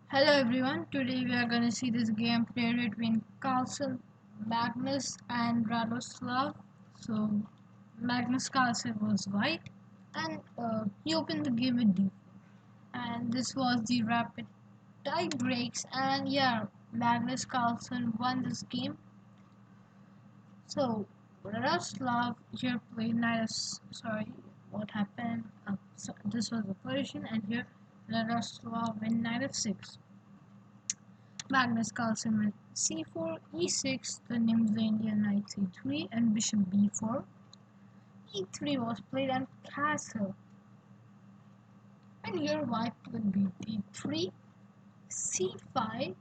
Hello everyone, today we are going to see this game played between Carlsen, Magnus and Radosław. So Magnus Carlsen was white and he opened the game with D4, and this was the rapid tie breaks, and yeah, Magnus Carlsen won this game. So Radosław here played sorry, what happened? So this was the position, and here Radosław went knight f6. Magnus Carlsen went c4, e6, the Nimzo Indian knight c3, and bishop b4. e3 was played and castle. And here white played b3, c5,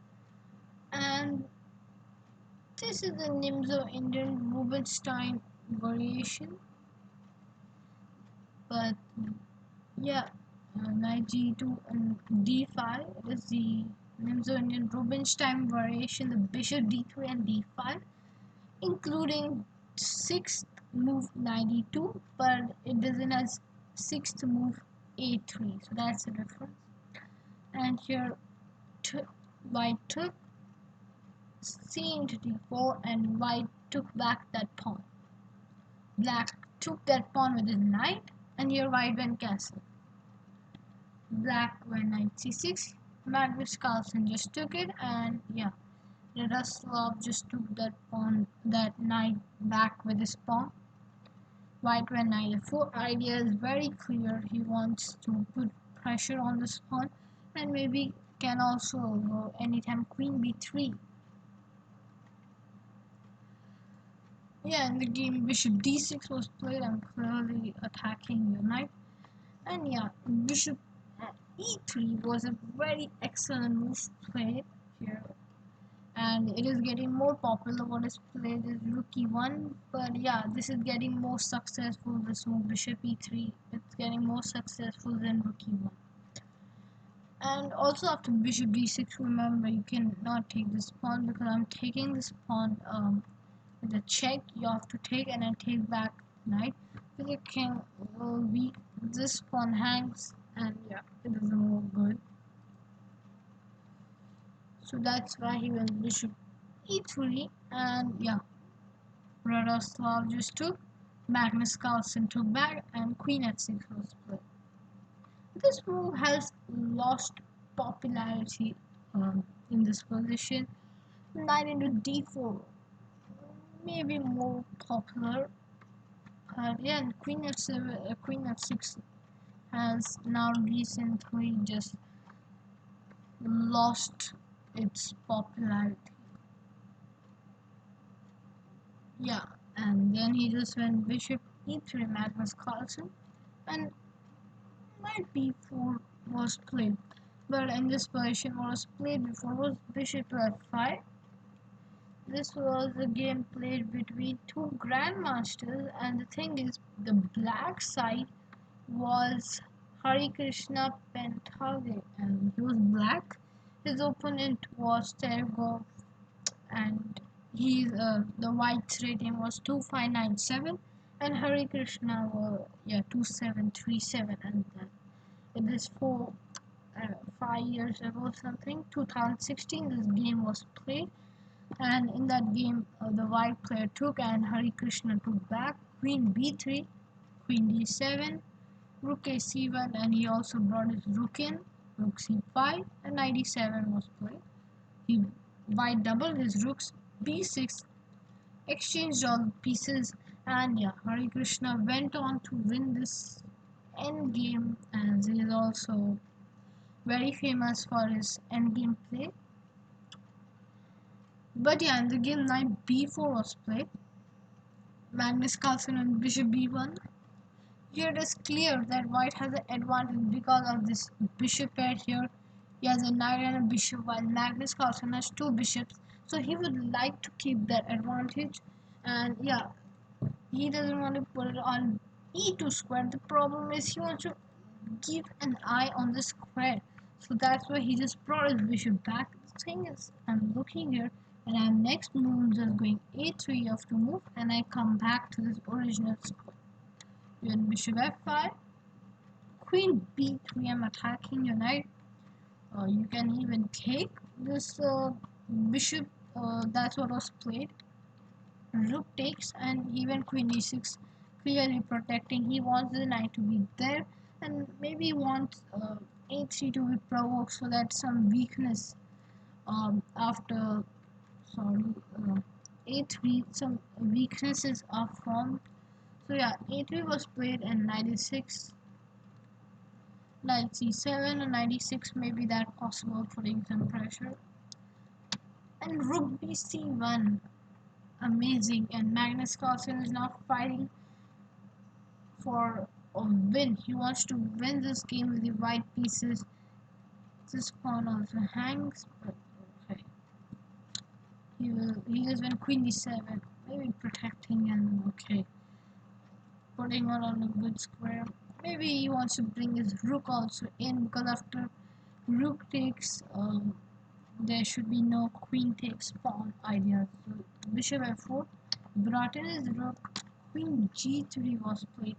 and this is the Nimzo Indian Rubinstein variation. But yeah, knight g2 and d5 is the Nimzo Indian Rubinstein variation, the bishop d3 and d5, including sixth move knight e2, but it doesn't have sixth move a3, so that's the difference. And here white took c into d4, and white took back that pawn. Black took that pawn with his knight, and here white went castle. Black went knight c6. Magnus Carlsen just took it, and yeah, Radosław just took that knight back with his pawn. White went knight f4. Idea is very clear. He wants to put pressure on this pawn, and maybe can also go anytime queen b3. Yeah, in the game bishop d6 was played. I'm clearly attacking your knight, and yeah, bishop e3 was a very excellent move played here, and it is getting more popular. What is played is rook e1, but yeah, this is getting more successful. This move bishop e3, it's getting more successful than rook e1. And also after bishop d6, remember you cannot take this pawn, because I'm taking this pawn with a check. You have to take and then take back knight. With your king will be, this pawn hangs, and yeah, it doesn't look good. So that's why he went bishop e3, and yeah, Radosław just took, Magnus Carlsen took back, and queen f6 was played. This move has lost popularity in this position. Knight into d4 may be more popular, but yeah, queen f7, queen f6 has now recently just lost its popularity. Yeah, and then he just went bishop e3, Magnus Carlsen, and knight b4 was played. But in this position, what was played before was bishop to f5. This was a game played between two grandmasters, and the thing is, the black side was Hari Krishna Penthage, and he was black. His opponent was Tergov, and the white's rating was 2597, and Hari Krishna was 2737, and it is 5 years ago something, 2016. This game was played, and in that game the white player took and Hari Krishna took back. Queen b3, queen d7, rook ac1, and he also brought his rook in, rook c5, and knight e7 was played. He white doubled his rooks, b6, exchanged all the pieces, and yeah, Hari Krishna went on to win this endgame, and he is also very famous for his endgame play. But yeah, in the game knight b4 was played. Magnus Carlsen and bishop b1. Here it is clear that white has an advantage because of this bishop pair here. He has a knight and a bishop, while Magnus Carlsen has two bishops. So he would like to keep that advantage. And yeah, he doesn't want to put it on e2 square. The problem is he wants to keep an eye on the square. So that's why he just brought his bishop back. The thing is, I'm looking here, and I'm next move just going a3, you have to move, and I come back to this original square. You have bishop f5, queen b3, I'm attacking your knight. You can even take this bishop. That's what was played. Rook takes, and even queen e6, clearly protecting. He wants the knight to be there, and maybe he wants a3 to be provoked so that some weakness after sorry a3 some weaknesses are formed. So yeah, a3 was played and knight e6, knight c7, and knight e6 maybe that possible, putting some pressure, and rook bc1. Amazing, and Magnus Carlsen is now fighting for a win. He wants to win this game with the white pieces. This pawn also hangs, but okay. He is when queen d7, maybe protecting, and okay, putting her on a good square. Maybe he wants to bring his rook also in, because after rook takes, there should be no queen takes pawn idea. So bishop f4, brought in his rook, queen g3 was played.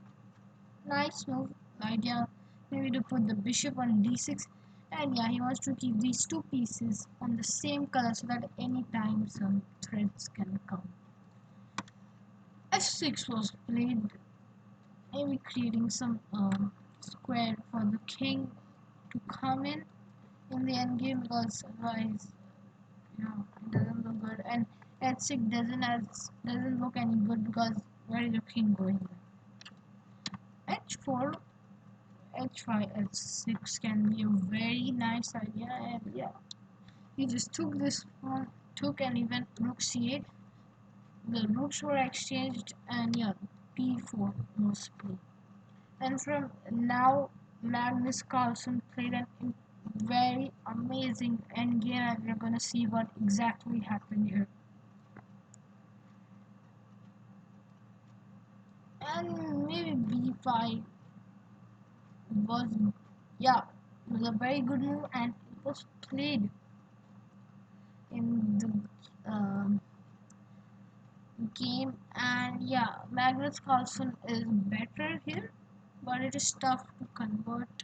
Nice move, idea maybe to put the bishop on d6, and yeah, he wants to keep these two pieces on the same color so that anytime some threats can come. f6 was played, maybe creating some square for the king to come in the endgame, because otherwise, it doesn't look good. And h6 doesn't look any good, because where is the king going? h4, h5, h6 can be a very nice idea, and yeah, he just took this one, took, and even rook c8. The rooks were exchanged, and yeah, b4 was played. And from now, Magnus Carlsen played a very amazing endgame, and we're gonna see what exactly happened here. And maybe b5 was, yeah, was a very good move, and it was played in the game. And yeah, Magnus Carlsen is better here, but it is tough to convert.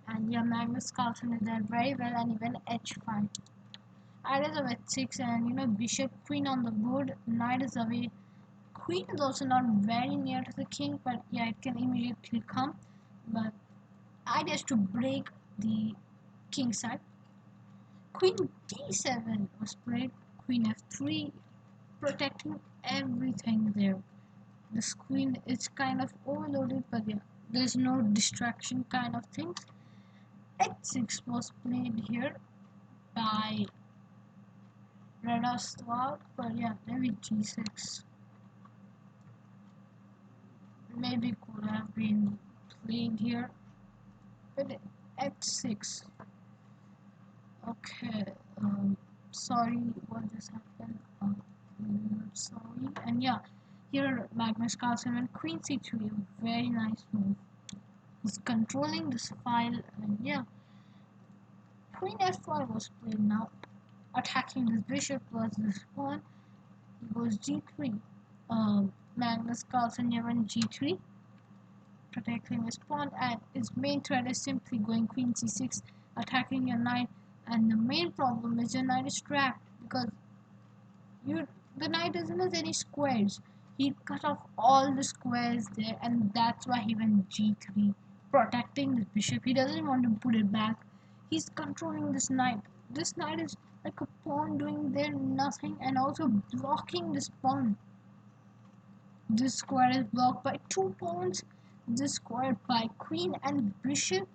And yeah, Magnus Carlsen is there very well, and even h5. Ideas of h6, and bishop queen on the board, knight is away. Queen is also not very near to the king, but yeah, it can immediately come. But idea is to break the king side. Queen d7 was played, queen f3, protecting everything there. This queen is kind of overloaded, but yeah, there's no distraction kind of thing. h6 was played here by Radosław, but yeah, maybe g6. Maybe could have been played here, but h6. Okay, sorry, what just happened? Sorry, and yeah, here Magnus Carlsen and queen c3, a very nice move. He's controlling this file, and yeah, queen f5 was played now. Attacking this bishop was this pawn. It goes g3. Magnus Carlsen here on g3, protecting his pawn, and his main threat is simply going queen c6, attacking your knight. And the main problem is your knight is trapped, because the knight doesn't have any squares. He cut off all the squares there, and that's why he went g3, protecting the bishop. He doesn't want to put it back. He's controlling this knight. This knight is like a pawn doing there nothing, and also blocking this pawn. This square is blocked by two pawns. This square by queen and bishop.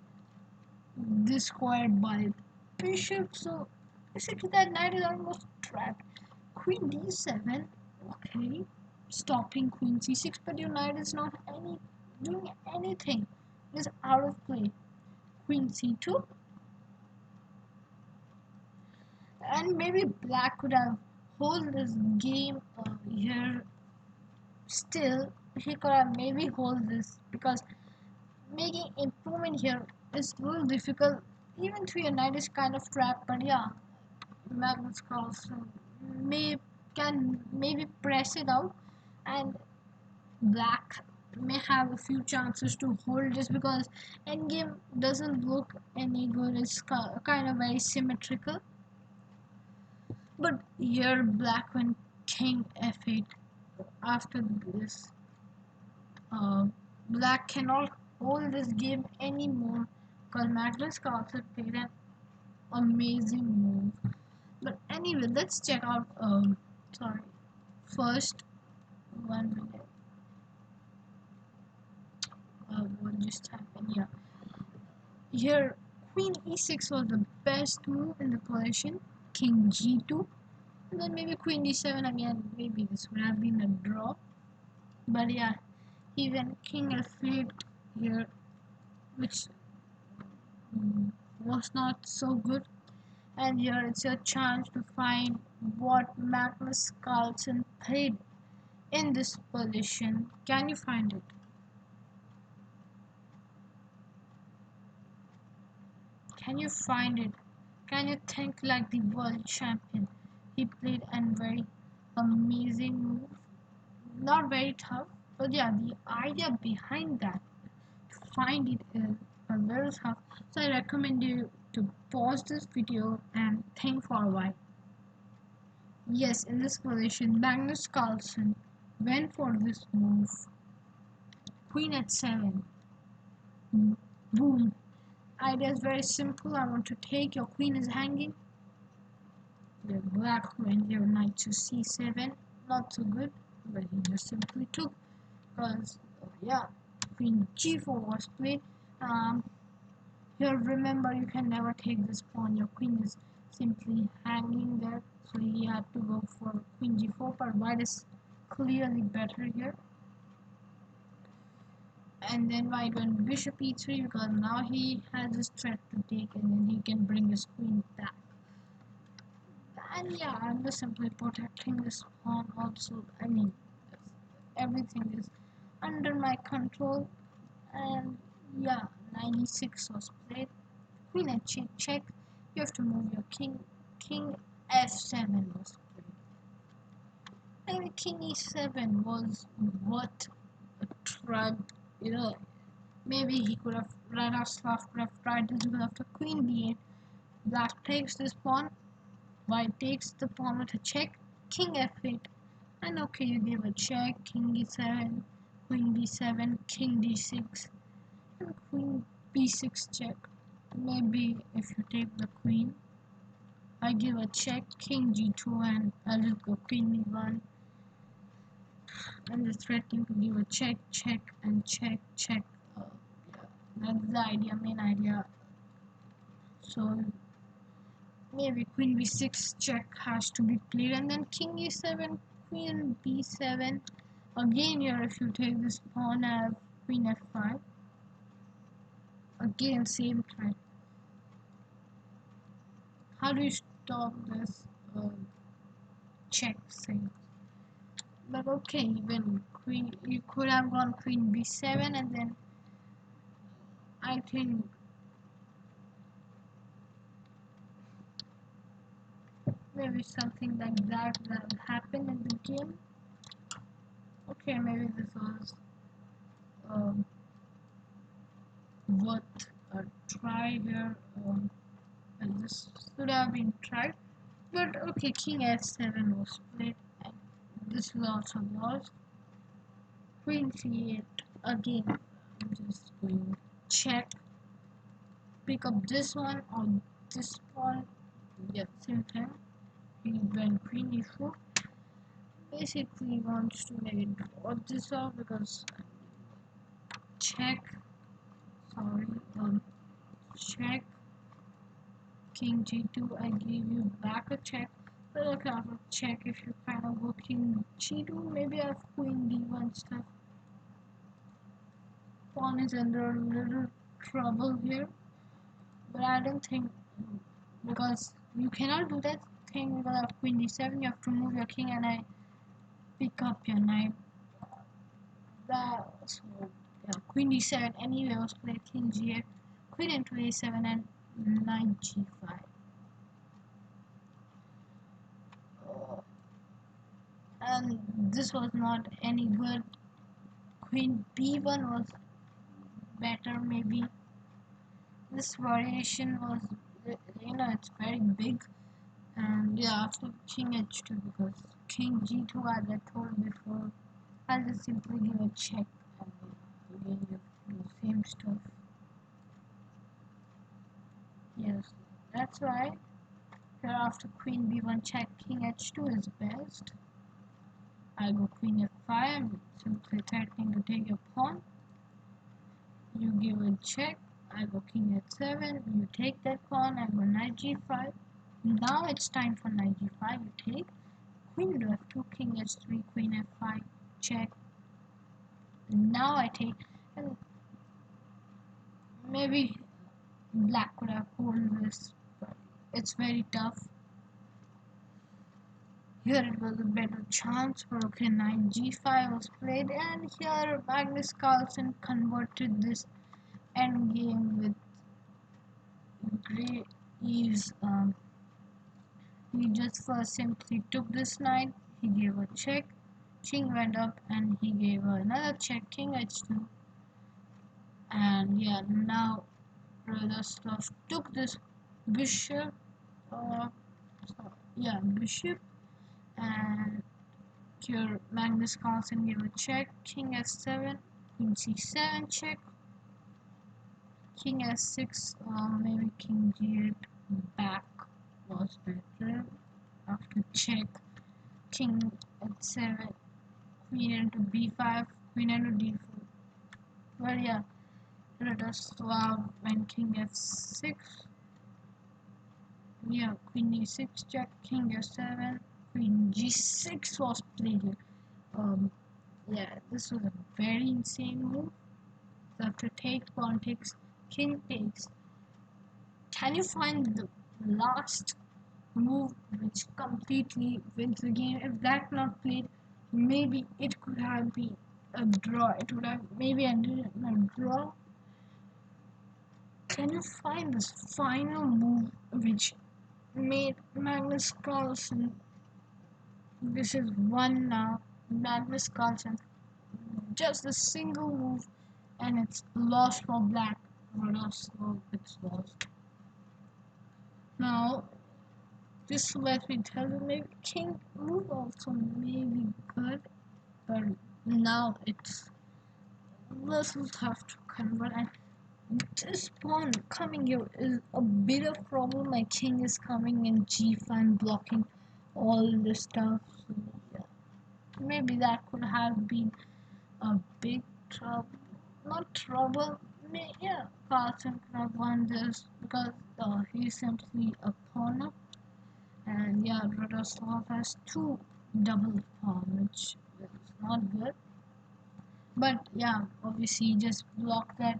This square by bishop. So basically that knight is almost trapped. Queen d7, okay, stopping queen c6, but your knight is not doing anything. It is out of play. Queen c2, and maybe black could have hold this game here. Still, he could have maybe hold this, because making improvement here is a little difficult. Even though your knight is kind of trapped, but yeah, Magnus Carlsen can maybe press it out, and black may have a few chances to hold just because endgame doesn't look any good. It's kind of very symmetrical. But here black went king f8. After this, uh, black cannot hold this game anymore because Magnus Carlsen played an amazing move. But anyway, let's check out. Sorry, first 1 minute. What just happened? Yeah, here Queen e6 was the best move in the position. King g2, and then maybe Queen d7 again. Maybe this would have been a draw. But yeah, even King f8 here, which was not so good. And here it's your chance to find what Magnus Carlsen played in this position. Can you find it? Can you find it? Can you think like the world champion? He played a very amazing move. Not very tough, but yeah, the idea behind that, to find it is a little tough. So I recommend you to pause this video and think for a while. Yes, in this position, Magnus Carlsen went for this move. Queen at 7. Boom. Idea is very simple. I want to take your queen is hanging. The black went here, knight to c7. Not so good, but he just simply took. Because, yeah, queen g4 was played. Here, remember, you can never take this pawn. Your queen is simply hanging there. So he had to go for queen g4, but white is clearly better here. And then white went bishop e3 because now he has this threat to take, and then he can bring his queen back. And yeah, I'm just simply protecting this pawn also. I mean, everything is under my control. And yeah, 96 was played. Queen at check, check. You have to move your king. King f7 was played. And king e7 was what a tried, you know. Maybe he could have, Radosław could have tried this because after queen b8, black takes this pawn, white takes the pawn with a check, king f8, and okay, you give a check, king e7, queen b7, king d6, and queen b6 check. Maybe if you take the queen, I give a check, king g2, and I just go queen e1. I'm just threatening to give a check, check, and check, check. That's the idea, main idea. So maybe queen b6 check has to be played, and then king e7, queen b7. Again here, if you take this pawn, I have queen f5. Again, same threat. How do you stop this check thing? But okay, even queen, you could have gone queen b7, and then I think maybe something like that will happen in the game. Okay, maybe this was worth a try here. And this should have been tried. But okay, king f7 was played, and this was also lost. Queen c8 again. I'm just going to check. Pick up this one or this one. Yeah, same thing. He went queen e4. Basically wants to maybe draw this off because check. Sorry, check. King g2. I gave you back a check. But okay, I will check if you kind of go king g2. Maybe I have queen d1 stuff. Pawn is under a little trouble here, but I don't think, because you cannot do that thing because of queen d7. You have to move your king, and I pick up your knight. So yeah, queen d7 anyway was played, king g8, queen into a7, and knight g5. And this was not any good. queen b1 was better. Maybe this variation was, it's very big. And yeah, after king h2, because king g2, as I told before, I'll just simply give a check, and again you do the same stuff. Yes, that's right. Here after queen b1 check, king h2 is best. I go queen f5, I'm simply threatening to take your pawn. You give a check, I go king h7, you take that pawn, I go knight g5. Now it's time for knight g5, you take queen to f2, king h3, queen f5, check. Now I take, and maybe black could have hold this, but it's very tough. Here it was a better chance, but okay, knight g5 was played, and here Magnus Carlsen converted this endgame with great ease. He just first simply took this knight, he gave a check, king went up, and he gave another check, king h2. And yeah, now Radosław took this bishop, bishop, and here Magnus Carlsen gave a check, king s7, queen c7 check, king s6, maybe king g8 back was better. After check, king h7, queen into b5, queen into d4. Well, yeah, Radosław went king f6. Yeah, queen e6 check, king f7, queen g6 was played. Yeah, this was a very insane move. So after take, pawn takes, king takes. Can you find the last move which completely wins the game? If that not played, maybe it could have been a draw. It would have maybe ended in a draw. Can you find this final move which made Magnus Carlsen? This is one now. Magnus Carlsen, just a single move, and it's lost for black. Radosław, it's lost. Now, this let me tell you, maybe king move also may be good, but now it's little tough to convert. And this pawn coming here is a bit of problem. My king is coming in g5, blocking all the stuff. So yeah, maybe that could have been a big trouble. Not trouble. Yeah, Carlsen could have won this because he's simply a pawn up. And yeah, Radosław has two double pawn, which is not good. But yeah, obviously just block that,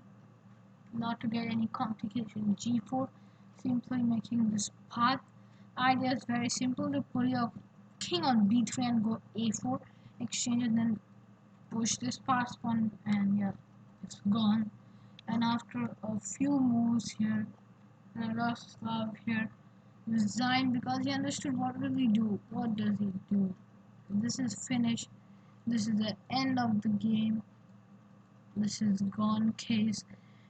not to get any complication. G4, simply making this path. Idea is very simple: to put your king on b3 and go a4, exchange it, then push this pass one, and yeah, it's gone. And after a few moves here, Radosław here resigned because he understood what will he do. What does he do? This is finished. This is the end of the game. This is gone case.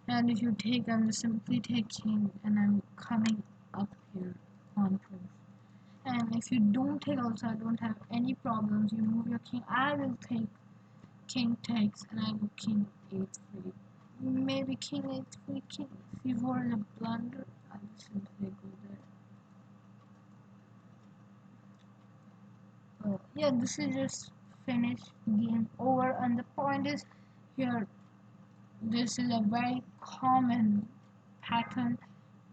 And if you take, I'm simply taking, and I'm coming up here on proof. And if you don't take also, I don't have any problems. You move your king, I will take king takes, and I go king a3. Maybe king a3, king c4 is a blunder. I will simply go there. Yeah, this is just finished, game over. And the point is here, this is a very common pattern.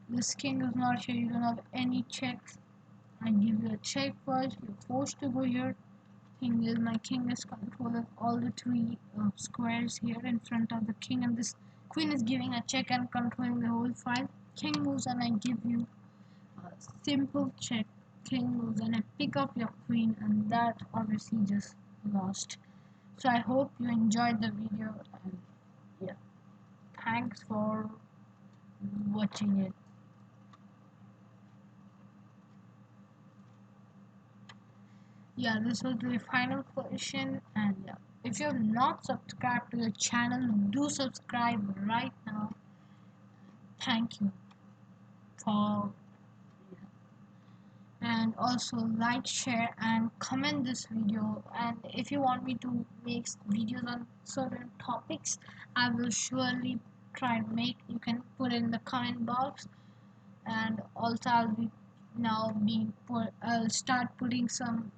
This king is not here, you don't have any checks. I give you a check first, you're forced to go here. My king is controlling all the three squares here in front of the king, and this queen is giving a check and controlling the whole file. King moves and I give you a simple check. King moves and I pick up your queen, and that obviously just lost. So I hope you enjoyed the video, and yeah, thanks for watching it. Yeah, this was the final question, and yeah. If you're not subscribed to the channel, do subscribe right now. Thank you for, and also like, share and comment this video. And if you want me to make videos on certain topics, I will surely try and make. You can put in the comment box. And also I'll start putting some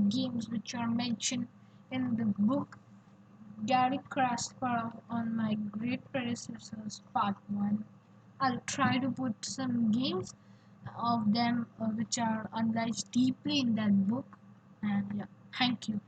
games which are mentioned in the book Garry Kasparov on my great predecessors part 1. I'll try to put some games of them which are analyzed deeply in that book. And yeah, thank you.